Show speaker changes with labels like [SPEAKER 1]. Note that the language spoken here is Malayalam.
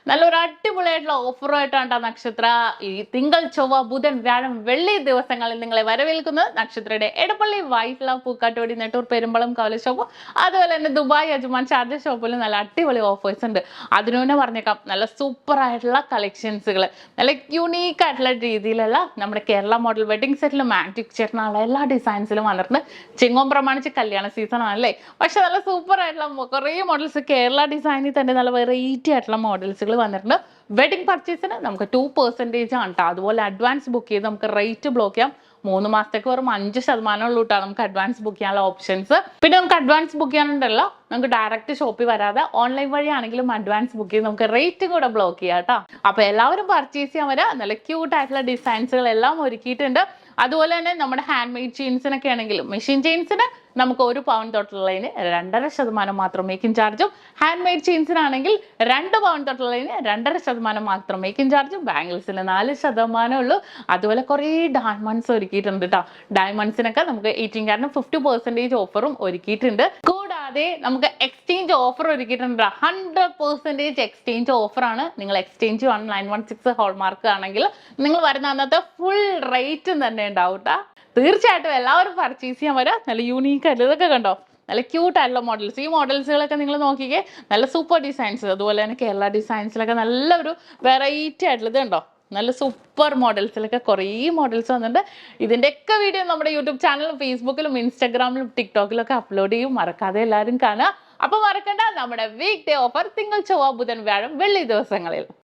[SPEAKER 1] നല്ലൊരു അടിപൊളിയായിട്ടുള്ള ഓഫറുമായിട്ടാണ് നക്ഷത്ര ഈ തിങ്കൾ ചൊവ്വ ബുധൻ വ്യാഴം വെള്ളി ദിവസങ്ങളിൽ നിങ്ങളെ വരവേൽക്കുന്നത്. നക്ഷത്രയുടെ എടപ്പള്ളി വൈറ്റ്ല പൂക്കാട്ടുപടി നെട്ടൂർ പെരുമ്പളം കവല ഷോപ്പ്, അതുപോലെ തന്നെ ദുബായ് അജ്മാൻ ഷാർജ ഷോപ്പിൽ നല്ല അടിപൊളി ഓഫേഴ്സ് ഉണ്ട്. അതിനു തന്നെ പറഞ്ഞേക്കാം, നല്ല സൂപ്പർ ആയിട്ടുള്ള കളക്ഷൻസുകൾ, നല്ല യുണീക്ക് ആയിട്ടുള്ള രീതിയിലുള്ള നമ്മുടെ കേരള മോഡൽ വെഡിങ് സെറ്റിലും മാജിക് ചേർന്നുള്ള എല്ലാ ഡിസൈൻസിലും വന്നിട്ടുണ്ട്. ചിങ്ങോം പ്രമാണിച്ച് കല്യാണ സീസൺ ആണല്ലേ, പക്ഷെ നല്ല സൂപ്പർ ആയിട്ടുള്ള കുറേ മോഡൽസ് കേരള ഡിസൈനിൽ തന്നെ നല്ല വെറൈറ്റി ആയിട്ടുള്ള മോഡൽസുകൾ വന്നിട്ടുണ്ട്. വെഡിങ് പർച്ചേസിന് നമുക്ക് 2% ആണ് കേട്ടോ. അതുപോലെ അഡ്വാൻസ് ബുക്ക് ചെയ്ത് നമുക്ക് റേറ്റ് ബ്ലോക്ക് ചെയ്യാം. 3 മാസത്തേക്ക് വെറും 5% ഉള്ളൂ കേട്ടോ നമുക്ക് അഡ്വാൻസ് ബുക്ക് ചെയ്യാനുള്ള ഓപ്ഷൻസ്. പിന്നെ നമുക്ക് അഡ്വാൻസ് ബുക്ക് ചെയ്യാനുണ്ടല്ലോ, നമുക്ക് ഡയറക്റ്റ് ഷോപ്പിൽ വരാതെ ഓൺലൈൻ വഴിയാണെങ്കിലും അഡ്വാൻസ് ബുക്ക് ചെയ്ത് നമുക്ക് റേറ്റ് കൂടെ ബ്ലോക്ക് ചെയ്യാം കേട്ടോ. അപ്പൊ എല്ലാവരും പർച്ചേസ് ചെയ്യാൻ വരാം. നല്ല ക്യൂട്ട് ആയിട്ടുള്ള ഡിസൈൻസുകൾ എല്ലാം ഒരുക്കിയിട്ടുണ്ട്. അതുപോലെ തന്നെ നമ്മുടെ ഹാൻഡ് മെയ്ഡ് ചെയിൻസിനൊക്കെ ആണെങ്കിലും, മെഷീൻ ചെയിൻസിന് നമുക്ക് 1 പൗണ്ട് തൊട്ടുള്ളതിന് 2.5% മാത്രം മേക്കിംഗ് ചാർജും, ഹാൻഡ് മെയ്ഡ് ചെയിൻസിനാണെങ്കിൽ 2 പൗണ്ട് തൊട്ടുള്ളതിന് 2.5% മാത്രം മേക്കിംഗ് ചാർജും, ബാംഗിൾസിന് 4% ഉള്ളൂ. അതുപോലെ കുറേ ഡയമണ്ട്സ് ഒരുക്കിയിട്ടുണ്ട് കേട്ടോ. ഡയമണ്ട്സിനൊക്കെ നമുക്ക് 18 കാരറ്റിന് 50% ഓഫറും ഒരുക്കിയിട്ടുണ്ട്. കൂടാതെ നമുക്ക് എക്സ്ചേഞ്ച് ഓഫർ ഒരുക്കിയിട്ടുണ്ട്. 100% എക്സ്ചേഞ്ച് ഓഫറാണ്. നിങ്ങൾ എക്സ്ചേഞ്ച് 916 ഹോൾമാർക്ക് ആണെങ്കിൽ നിങ്ങൾ വരുന്ന അന്നത്തെ ഫുൾ റേറ്റും തന്നെ ഉണ്ടാവും കേട്ടോ. തീർച്ചയായിട്ടും എല്ലാവരും പർച്ചേസ് ചെയ്യാൻ വരാം. നല്ല യൂണീക്ക് ആയിട്ട് ഇതൊക്കെ കണ്ടോ, നല്ല ക്യൂട്ട് ആയിട്ടുള്ള മോഡൽസ്. ഈ മോഡൽസുകളൊക്കെ നിങ്ങൾ നോക്കിക്കേ, നല്ല സൂപ്പർ ഡിസൈൻസ്. അതുപോലെ തന്നെ കേരള ഡിസൈൻസിലൊക്കെ നല്ലൊരു വെറൈറ്റി ആയിട്ടുള്ളത് കണ്ടോ, നല്ല സൂപ്പർ മോഡൽസിലൊക്കെ കുറേ മോഡൽസ് വന്നിട്ടുണ്ട്. ഇതിൻ്റെയൊക്കെ വീഡിയോ നമ്മുടെ യൂട്യൂബ് ചാനലും ഫേസ്ബുക്കിലും ഇൻസ്റ്റാഗ്രാമിലും ടിക്ടോക്കിലൊക്കെ അപ്ലോഡ് ചെയ്യും. മറക്കാതെ എല്ലാവരും കാണുക. അപ്പോൾ മറക്കണ്ട, നമ്മുടെ വീക്ക് ഡേ ഓഫർ തിങ്കൾ ചൊവ്വ ബുധൻ വ്യാഴം വെള്ളി ദിവസങ്ങളിൽ.